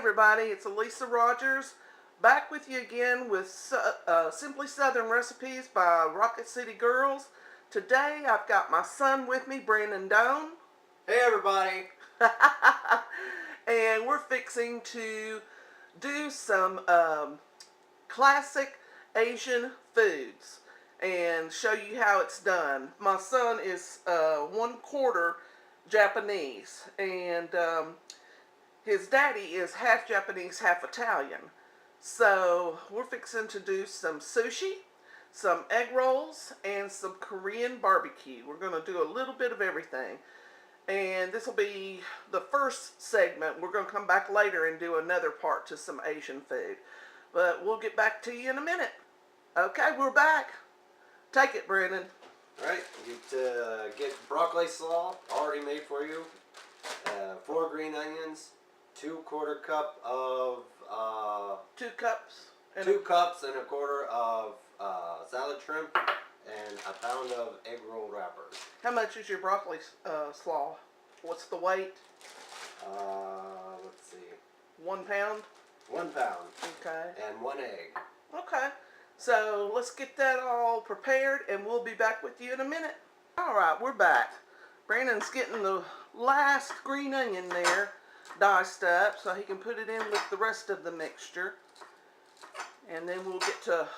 everybody, it's Elisa Rogers, back with you again with Simply Southern Recipes by Rocket City Girls. Today I've got my son with me, Brandon Doane. Hey everybody! And we're fixing to do some classic Asian foods and show you how it's done. My son is 1/4 Japanese, and his daddy is half Japanese, half Italian. So we're fixing to do some sushi, some egg rolls, and some Korean barbecue. We're going to do a little bit of everything. And this will be the first segment. We're going to come back later and do another part to some Asian food. But we'll get back to you in a minute. Okay, we're back. Take it, Brennan. Alright, you get broccoli slaw already made for you, 4 green onions, 2/4 cup of 2 cups. And 2 cups and 1/4 of salad shrimp, and 1 pound of egg roll wrappers. How much is your broccoli slaw? What's the weight? Let's see. 1 pound? 1 pound. Okay. And 1 egg. Okay. So let's get that all prepared and we'll be back with you in a minute. Alright, we're back. Brandon's getting the last green onion there diced up so he can put it in with the rest of the mixture. And then we'll get to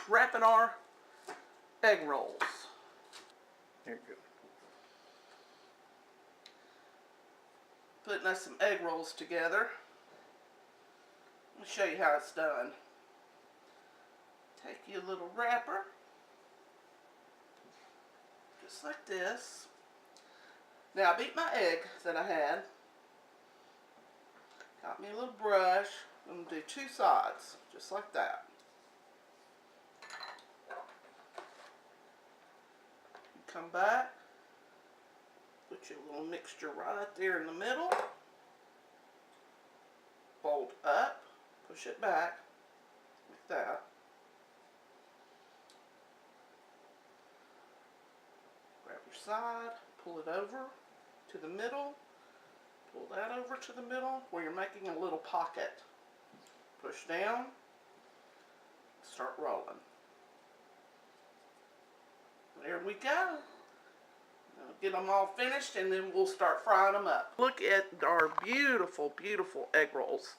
wrapping our egg rolls. There you go. Putting us some egg rolls together. I'll show you how it's done. Take you a little wrapper, just like this. Now I beat my egg that I had. Got me a little brush. I'm going to do 2 sides, just like that. Come back, put your little mixture right there in the middle. Fold up, push it back, like that. Side, pull it over to the middle, pull that over to the middle where you're making a little pocket. Push down, start rolling. There we go. Now get them all finished and then we'll start frying them up. Look at our beautiful, beautiful egg rolls.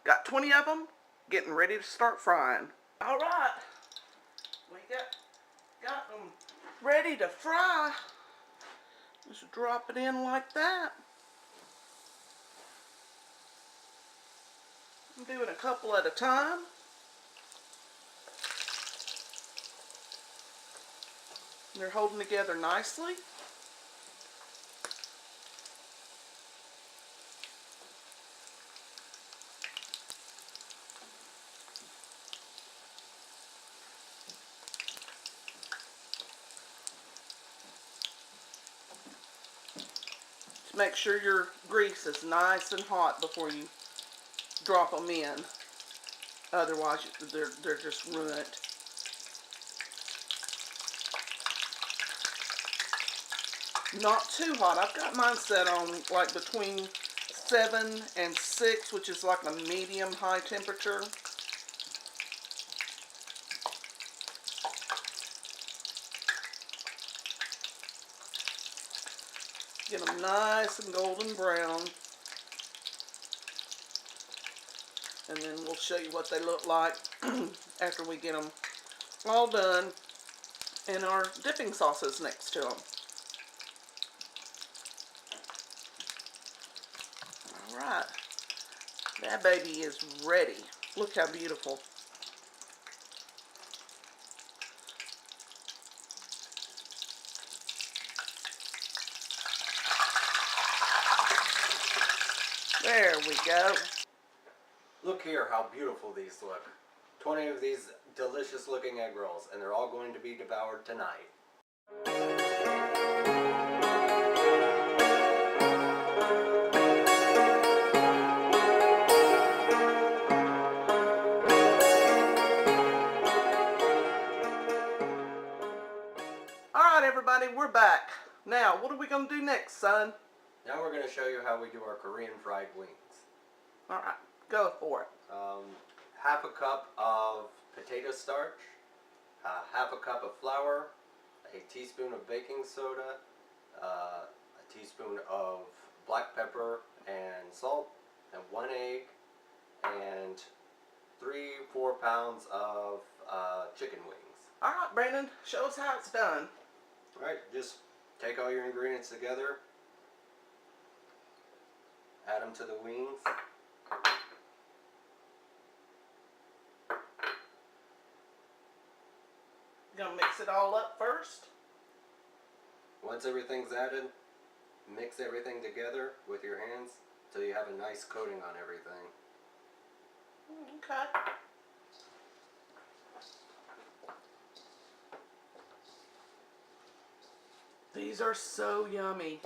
Got 20 of them, getting ready to start frying. All right, we got them ready to fry. Just drop it in like that. I'm doing a couple at a time. They're holding together nicely. Make sure your grease is nice and hot before you drop them in. Otherwise, they're just ruined. Not too hot. I've got mine set on like between 7 and 6, which is like a medium high temperature. Get them nice and golden brown. And then we'll show you what they look like after we get them all done. And our dipping sauces next to them. Alright. That baby is ready. Look how beautiful. There we go. Look here how beautiful these look. 20 of these delicious looking egg rolls, and they're all going to be devoured tonight. Alright everybody, we're back. Now, what are we going to do next, son? Now we're going to show you how we do our Korean fried wings. Alright, Go for it. Half a cup of potato starch, half a cup of flour, a teaspoon of baking soda, a teaspoon of black pepper and salt, and 1 egg, and 3-4 pounds of chicken wings. All right, Brandon, show us how it's done. Alright, just take all your ingredients together, add them to the wings. You gonna mix it all up first? Once everything's added, mix everything together with your hands till you have a nice coating on everything. Okay. These are so yummy.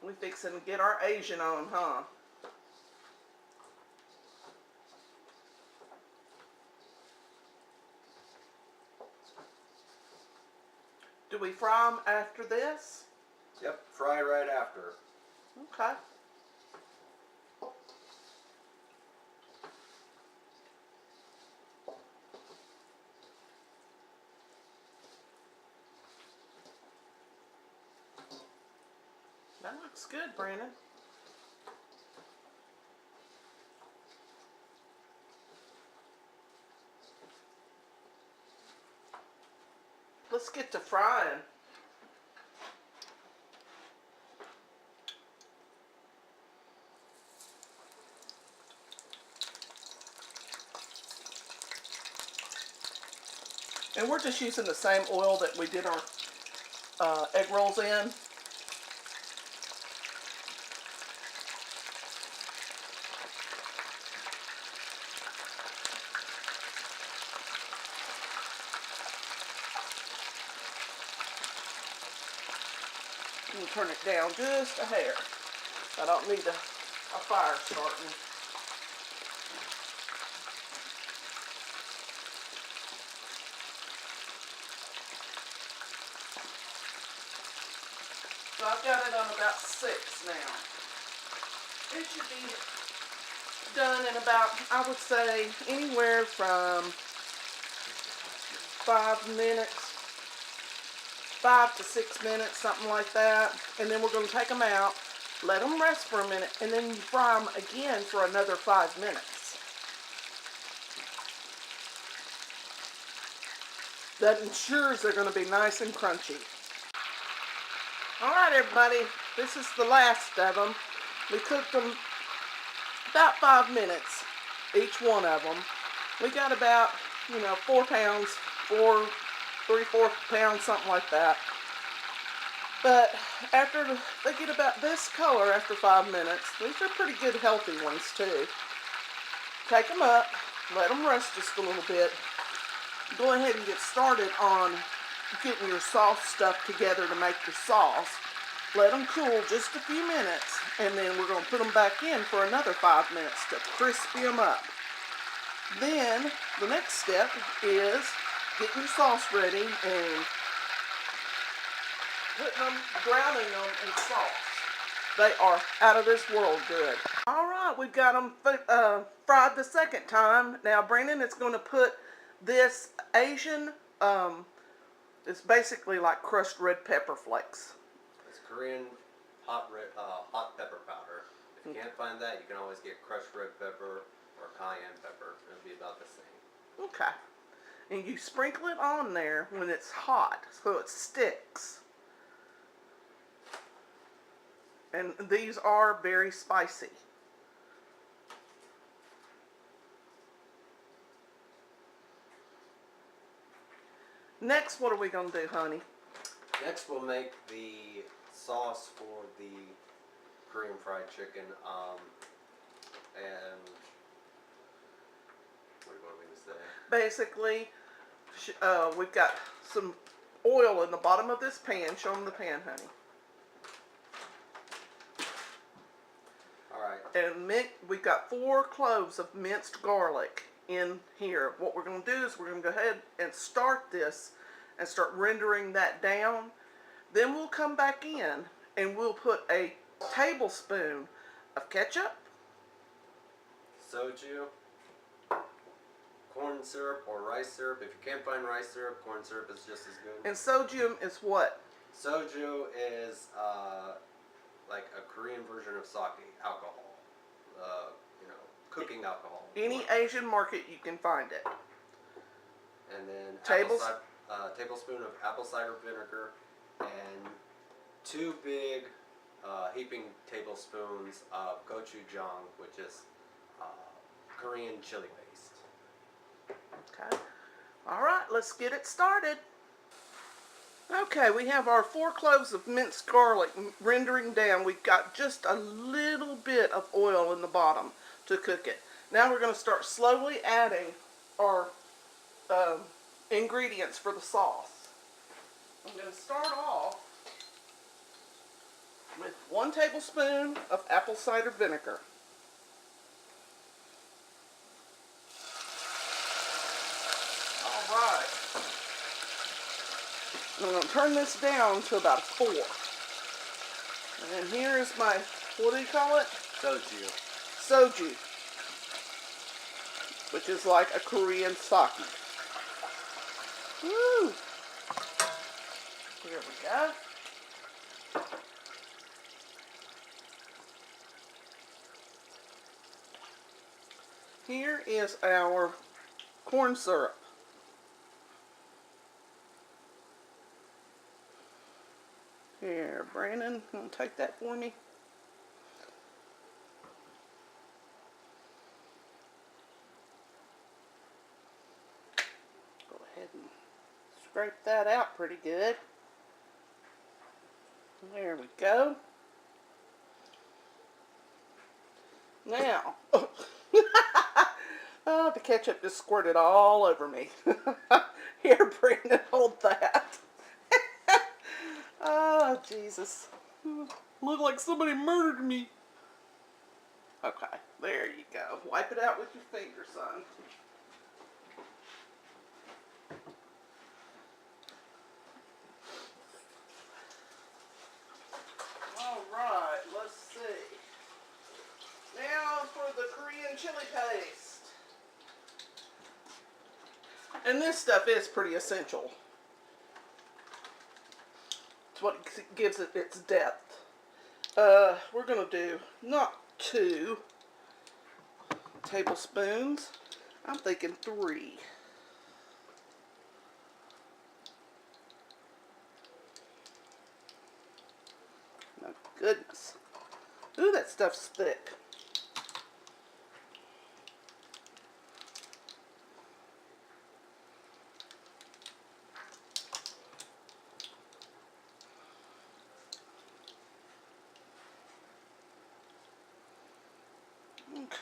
We fixing to get our Asian on, huh? Do we fry them after this? Yep, fry right after. Okay. That looks good, Brandon. Let's get to frying. And we're just using the same oil that we did our egg rolls in. We'll turn it down just a hair. I don't need a fire starting. So I've got it on about 6 now. It should be done in about, I would say, anywhere from 5 minutes, 5 to 6 minutes, something like that. And then we're going to take them out, let them rest for a minute, and then you fry them again for another 5 minutes. That ensures they're going to be nice and crunchy. Alright everybody, this is the last of them. We cooked them about 5 minutes, each one of them. We got about, 4 pounds, 3-4 pounds, something like that. But after they get about this color after 5 minutes, these are pretty good healthy ones too. Take them up, let them rest just a little bit. Go ahead and get started on getting your sauce stuff together to make your sauce. Let them cool just a few minutes, and then we're going to put them back in for another 5 minutes to crispy them up. Then the next step is getting your sauce ready and drowning them in sauce. They are out of this world good. Alright, we've got them fried the second time. Now Brandon is going to put this Asian, it's basically like crushed red pepper flakes. It's Korean hot pepper powder. If you can't find that, you can always get crushed red pepper or cayenne pepper. It'll be about the same. Okay. And you sprinkle it on there when it's hot so it sticks. And these are very spicy. Next, what are we going to do, honey? Next, we'll make the sauce for the Korean fried chicken. And what do you want me to say? Basically, we've got some oil in the bottom of this pan. Show them the pan, honey. Alright. And we've got 4 cloves of minced garlic in here. What we're going to do is we're going to go ahead and start this and start rendering that down. Then we'll come back in and we'll put a tablespoon of ketchup, soju, corn syrup or rice syrup. If you can't find rice syrup, corn syrup is just as good. and soju is what? Soju is like a Korean version of sake, alcohol. Cooking alcohol. Any Asian market you can find it. And then tablespoon of apple cider vinegar and 2 big heaping tablespoons of gochujang, which is Korean chili paste. Okay. All right, let's get it started. Okay, we have our 4 cloves of minced garlic rendering down. We've got just a little bit of oil in the bottom to cook it. Now we're going to start slowly adding our ingredients for the sauce. I'm going to start off with 1 tablespoon of apple cider vinegar. All right. I'm going to turn this down to about 4. And here is my, what do you call it? Soju. Soju, which is like a Korean sake. Woo! Here we go. Here is our corn syrup. Here, Brandon, you want to take that for me? Go ahead and scrape that out pretty good. There we go. Now, oh, the ketchup just squirted all over me. Here, Brandon, hold that. Oh, Jesus. Look like somebody murdered me. Okay, there you go. Wipe it out with your finger, son. Alright, let's see. Now for the Korean chili paste. And this stuff is pretty essential. It's what gives it its depth. We're going to do not 2 tablespoons. I'm thinking 3. My goodness. Ooh, that stuff's thick.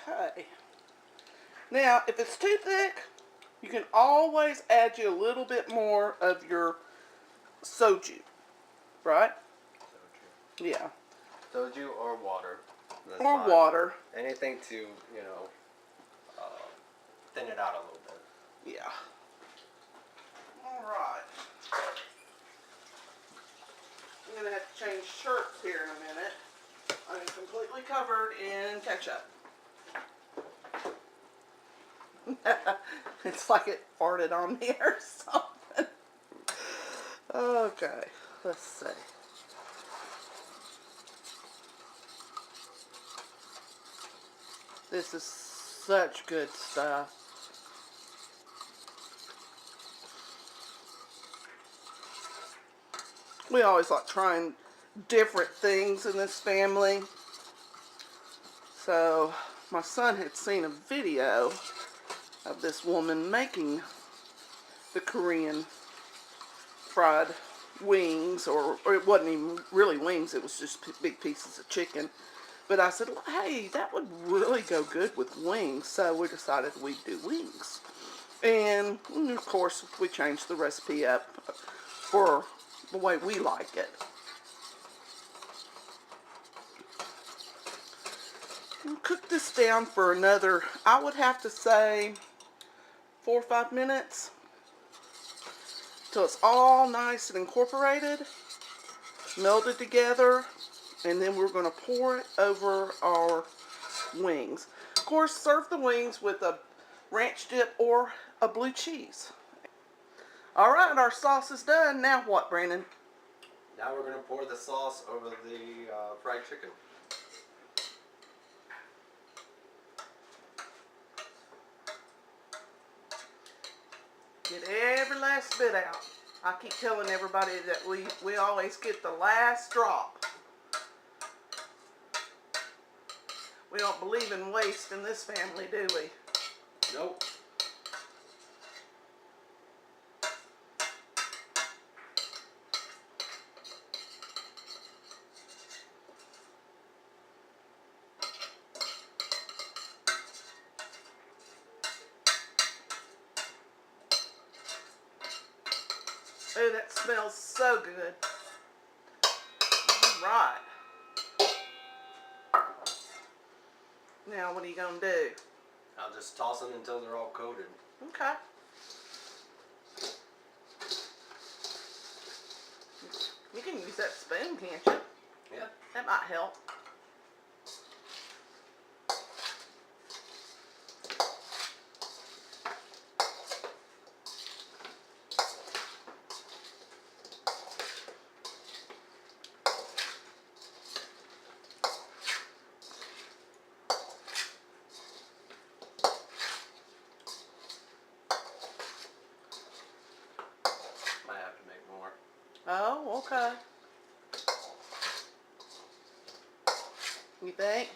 Okay. Now, if it's too thick, you can always add you a little bit more of your soju, right? Soju. Yeah. Soju or water. That's Or fine. water. Anything to, thin it out a little bit. Yeah. Alright. I'm going to have to change shirts here in a minute. I'm completely covered in ketchup. It's like it farted on me or something. Okay, let's see. This is such good stuff. We always like trying different things in this family. So my son had seen a video of this woman making the Korean fried wings, or it wasn't even really wings, it was just big pieces of chicken. But I said, hey, that would really go good with wings. So we decided we'd do wings. And of course, we changed the recipe up for the way we like it. And cook this down for another, I would have to say, 4 or 5 minutes. Till it's all nice and incorporated, melded together. And then we're going to pour it over our wings. Of course, serve the wings with a ranch dip or a blue cheese. All right, our sauce is done. Now what, Brandon? Now we're going to pour the sauce over the fried chicken. Get every last bit out. I keep telling everybody that we always get the last drop. We don't believe in waste in this family, do we? Nope. Oh, that smells so good. All right. Now, what are you going to do? I'll just toss them until they're all coated. Okay. You can use that spoon, can't you? Yeah. That might help. Might have to make more. Oh, okay. You think?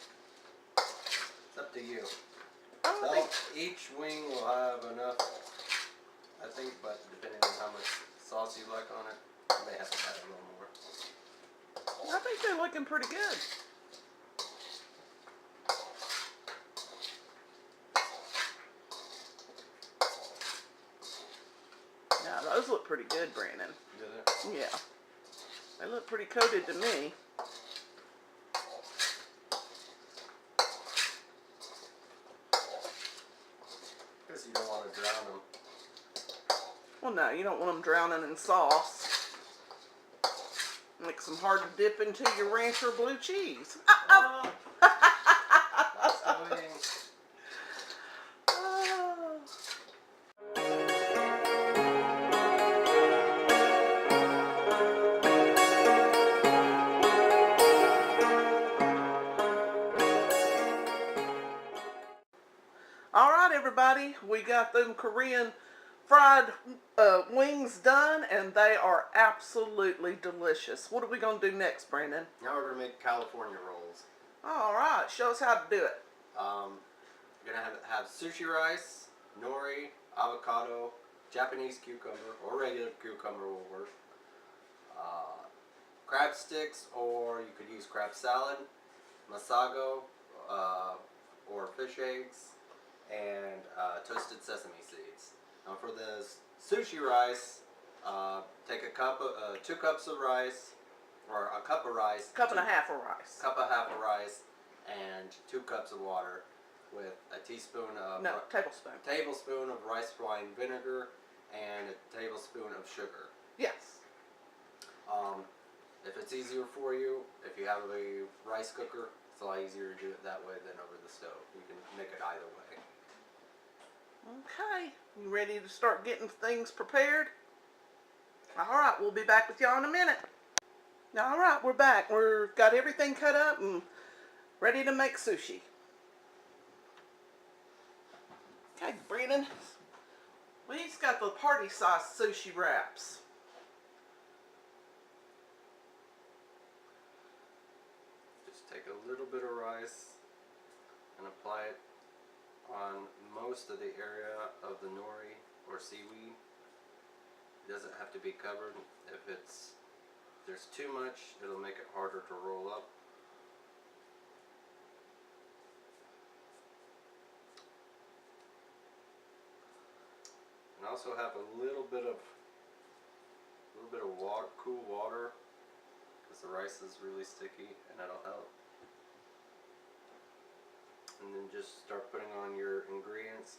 It's up to you. I don't Well, think. each wing will have enough, I think, but depending on how much sauce you like on it, you may have to add a little more. I think they're looking pretty good. Yeah, those look pretty good, Brandon. Do they? Yeah. They look pretty coated to me. Guess you don't want to drown them. Well, no, you don't want them drowning in sauce. Makes them hard to dip into your ranch or blue cheese. Oh. That's the wing. Oh. All right, everybody, we got them Korean fried wings done, and they are absolutely delicious. What are we going to do next, Brandon? Now we're going to make California rolls. All right, show us how to do it. You're going to have sushi rice, nori, avocado, Japanese cucumber, or regular cucumber will work. Crab sticks, or you could use crab salad, masago, or fish eggs, and toasted sesame seeds. Now for the sushi rice, take a cup of 2 cups of rice, or a cup of rice, Cup and a half of rice. cup and a half of rice, and 2 cups of water, with a teaspoon of No, tablespoon. tablespoon of rice wine vinegar, and a tablespoon of sugar. Yes. If it's easier for you, if you have a rice cooker, it's a lot easier to do it that way than over the stove. You can make it either way. Okay, you ready to start getting things prepared? All right, we'll be back with y'all in a minute. All right, we're back. We've got everything cut up and ready to make sushi. Okay, Brandon, we just got the party size sushi wraps. Just take a little bit of rice and apply it on most of the area of the nori or seaweed. It doesn't have to be covered. If there's too much, it'll make it harder to roll up. And also have a little bit of water, cool water, because the rice is really sticky, and that'll help. And then just start putting on your ingredients.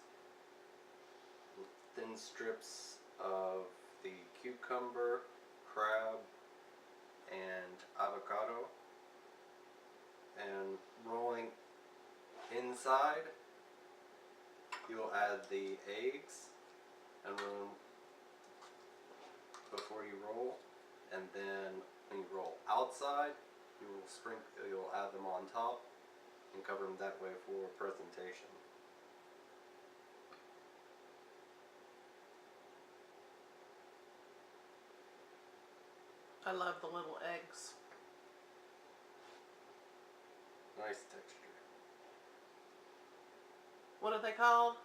Thin strips of the cucumber, crab, and avocado. inside, you'll add the eggs and then before you roll, and then when you roll outside, you'll add them on top and cover them that way for presentation. I love the little eggs. Nice texture. What are they called?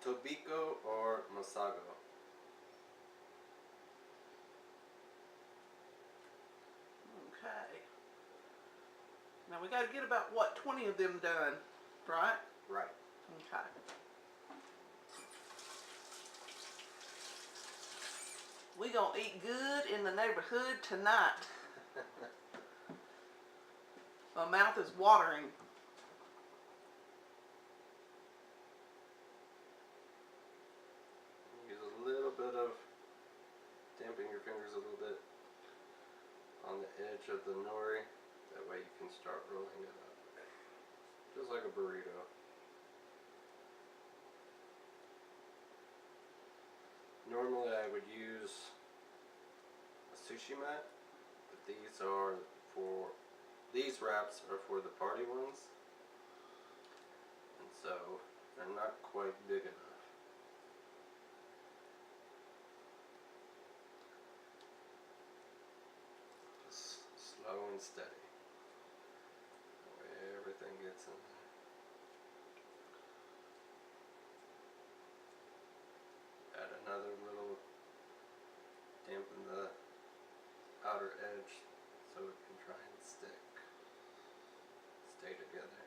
Tobiko or Masago. Okay. Now we got to get about, what, 20 of them done, right? Right. Okay. We gonna eat good in the neighborhood tonight. My mouth is watering. Use a little bit of, dampen your fingers a little bit on the edge of the nori. That way you can start rolling it up. Just like a burrito. Normally I would use a sushi mat, but these wraps are for the party ones, and so they're not quite big enough. Just slow and steady. That way everything gets in there. Add another little, dampen the outer edge so it can try and stay together.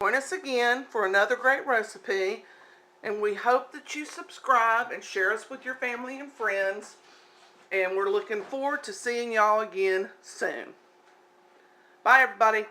Join us again for another great recipe, and we hope that you subscribe and share us with your family and friends, and we're looking forward to seeing y'all again soon. Bye everybody.